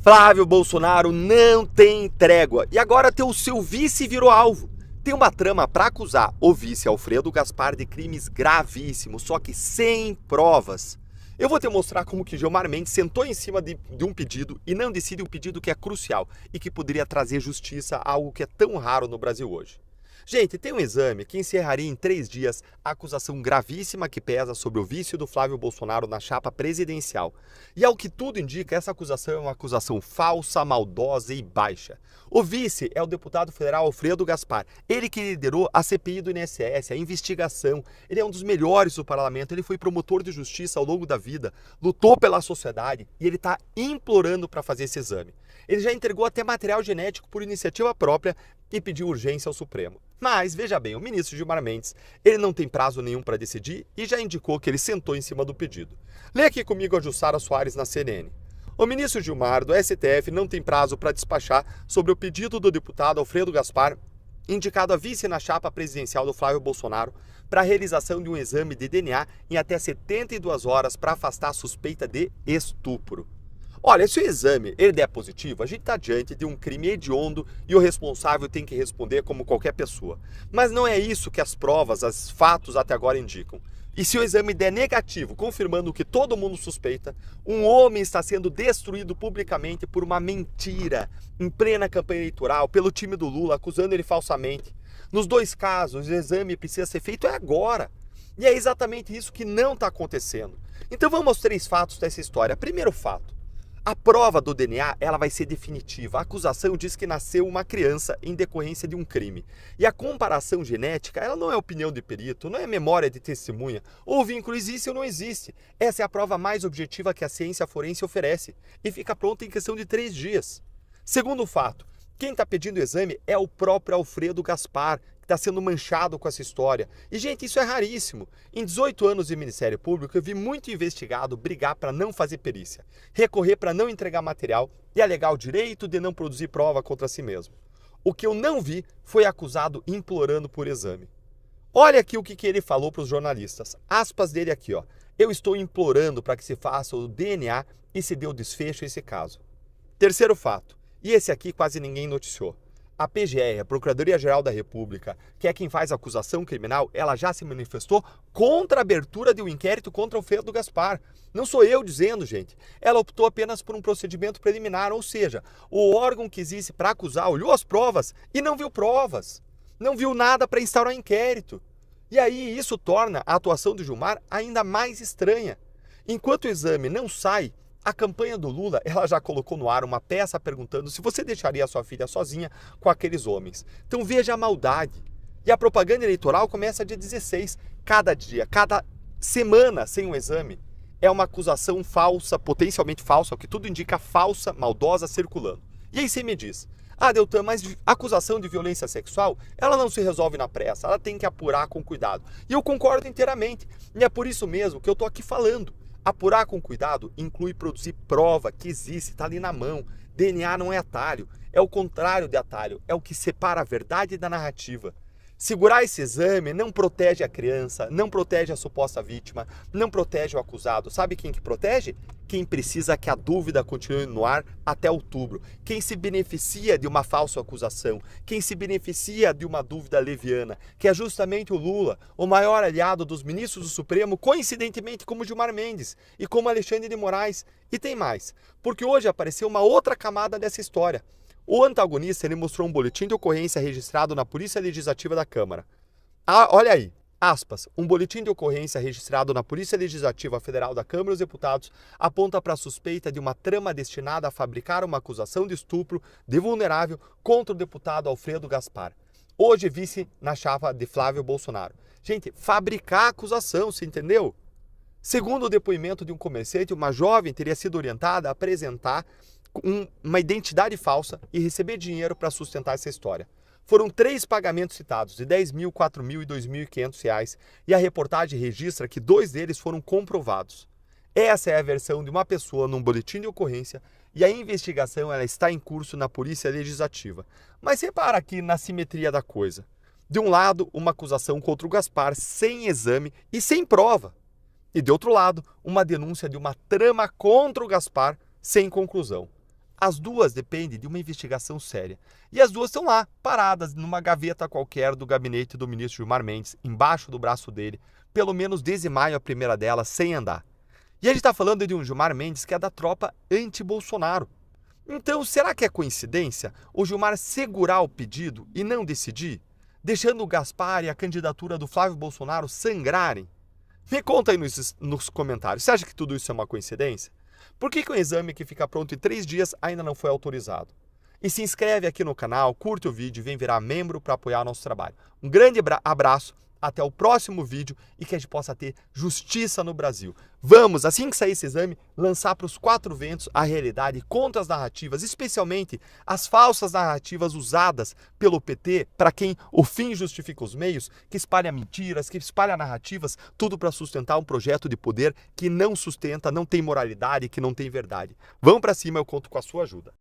Flávio Bolsonaro não tem trégua e agora o seu vice virou alvo. Tem uma trama para acusar o vice Alfredo Gaspar de crimes gravíssimos, só que sem provas. Eu vou te mostrar como que Gilmar Mendes sentou em cima de um pedido e não decide um pedido que é crucial e que poderia trazer justiça a algo que é tão raro no Brasil hoje. Gente, tem um exame que encerraria em 3 dias a acusação gravíssima que pesa sobre o vício do Flávio Bolsonaro na chapa presidencial. E ao que tudo indica, essa acusação é uma acusação falsa, maldosa e baixa. O vice é o deputado federal Alfredo Gaspar. Ele que liderou a CPI do INSS, a investigação. Ele é um dos melhores do parlamento, ele foi promotor de justiça ao longo da vida, lutou pela sociedade e ele está implorando para fazer esse exame. Ele já entregou até material genético por iniciativa própria e pediu urgência ao Supremo. Mas, veja bem, o ministro Gilmar Mendes, ele não tem prazo nenhum para decidir e já indicou que ele sentou em cima do pedido. Lê aqui comigo a Jussara Soares na CNN. O ministro Gilmar, do STF, não tem prazo para despachar sobre o pedido do deputado Alfredo Gaspar, indicado a vice na chapa presidencial do Flávio Bolsonaro, para a realização de um exame de DNA em até 72 horas para afastar a suspeita de estupro. Olha, se o exame ele der positivo, a gente está diante de um crime hediondo e o responsável tem que responder como qualquer pessoa. Mas não é isso que as provas, os fatos até agora indicam. E se o exame der negativo, confirmando o que todo mundo suspeita, um homem está sendo destruído publicamente por uma mentira em plena campanha eleitoral, pelo time do Lula, acusando ele falsamente. Nos 2 casos, o exame precisa ser feito agora. E é exatamente isso que não está acontecendo. Então vamos aos 3 fatos dessa história. Primeiro fato. A prova do DNA ela vai ser definitiva. A acusação diz que nasceu uma criança em decorrência de um crime. E a comparação genética ela não é opinião de perito, não é memória de testemunha. Ou o vínculo existe ou não existe. Essa é a prova mais objetiva que a ciência forense oferece. E fica pronta em questão de 3 dias. Segundo fato, quem está pedindo o exame é o próprio Alfredo Gaspar, que está sendo manchado com essa história. E, gente, isso é raríssimo. Em 18 anos de Ministério Público, eu vi muito investigado brigar para não fazer perícia, recorrer para não entregar material e alegar o direito de não produzir prova contra si mesmo. O que eu não vi foi acusado implorando por exame. Olha aqui o que ele falou para os jornalistas. Aspas dele aqui, ó. Eu estou implorando para que se faça o DNA e se dê o desfecho a esse caso. Terceiro fato. E esse aqui quase ninguém noticiou. A PGR, a Procuradoria-Geral da República, que é quem faz a acusação criminal, ela já se manifestou contra a abertura de um inquérito contra o Alfredo Gaspar. Não sou eu dizendo, gente. Ela optou apenas por um procedimento preliminar, ou seja, o órgão que existe para acusar olhou as provas e não viu provas. Não viu nada para instaurar inquérito. E aí isso torna a atuação do Gilmar ainda mais estranha. Enquanto o exame não sai, a campanha do Lula, ela já colocou no ar uma peça perguntando se você deixaria a sua filha sozinha com aqueles homens. Então veja a maldade. E a propaganda eleitoral começa dia 16. Cada dia, cada semana sem um exame, é uma acusação falsa, potencialmente falsa, o que tudo indica falsa, maldosa, circulando. E aí você me diz, Deltan, mas acusação de violência sexual, ela não se resolve na pressa, ela tem que apurar com cuidado. E eu concordo inteiramente. E é por isso mesmo que eu estou aqui falando. Apurar com cuidado inclui produzir prova que existe, está ali na mão. DNA não é atalho, é o contrário de atalho, é o que separa a verdade da narrativa. Segurar esse exame não protege a criança, não protege a suposta vítima, não protege o acusado. Sabe quem que protege? Quem precisa que a dúvida continue no ar até outubro. Quem se beneficia de uma falsa acusação, quem se beneficia de uma dúvida leviana, que é justamente o Lula, o maior aliado dos ministros do Supremo, coincidentemente como Gilmar Mendes e como Alexandre de Moraes. E tem mais, porque hoje apareceu uma outra camada dessa história. O antagonista ele mostrou um boletim de ocorrência registrado na Polícia Legislativa da Câmara. Olha aí, aspas, um boletim de ocorrência registrado na Polícia Legislativa Federal da Câmara dos Deputados aponta para a suspeita de uma trama destinada a fabricar uma acusação de estupro de vulnerável contra o deputado Alfredo Gaspar, hoje vice na chapa de Flávio Bolsonaro. Gente, fabricar acusação, você entendeu? Segundo o depoimento de um comerciante, uma jovem teria sido orientada a apresentar uma identidade falsa e receber dinheiro para sustentar essa história. Foram 3 pagamentos citados, de R$10 mil, R$4 mil e R$2.500, e a reportagem registra que 2 deles foram comprovados. Essa é a versão de uma pessoa num boletim de ocorrência e a investigação ela está em curso na Polícia Legislativa. Mas repara aqui na simetria da coisa. De um lado, uma acusação contra o Gaspar sem exame e sem prova. E de outro lado, uma denúncia de uma trama contra o Gaspar sem conclusão. As duas dependem de uma investigação séria. E as duas estão lá, paradas numa gaveta qualquer do gabinete do ministro Gilmar Mendes, embaixo do braço dele, pelo menos desde maio a primeira delas, sem andar. E a gente está falando de um Gilmar Mendes que é da tropa anti-Bolsonaro. Então, será que é coincidência o Gilmar segurar o pedido e não decidir, deixando o Gaspar e a candidatura do Flávio Bolsonaro sangrarem? Me conta aí nos comentários. Você acha que tudo isso é uma coincidência? Por que o exame que fica pronto em 3 dias ainda não foi autorizado? E se inscreve aqui no canal, curte o vídeo e vem virar membro para apoiar nosso trabalho. Um grande abraço, até o próximo vídeo e que a gente possa ter justiça no Brasil. Vamos, assim que sair esse exame, lançar para os 4 ventos a realidade contra as narrativas, especialmente as falsas narrativas usadas pelo PT, para quem o fim justifica os meios, que espalha mentiras, que espalha narrativas, tudo para sustentar um projeto de poder que não sustenta, não tem moralidade, que não tem verdade. Vamos para cima, eu conto com a sua ajuda.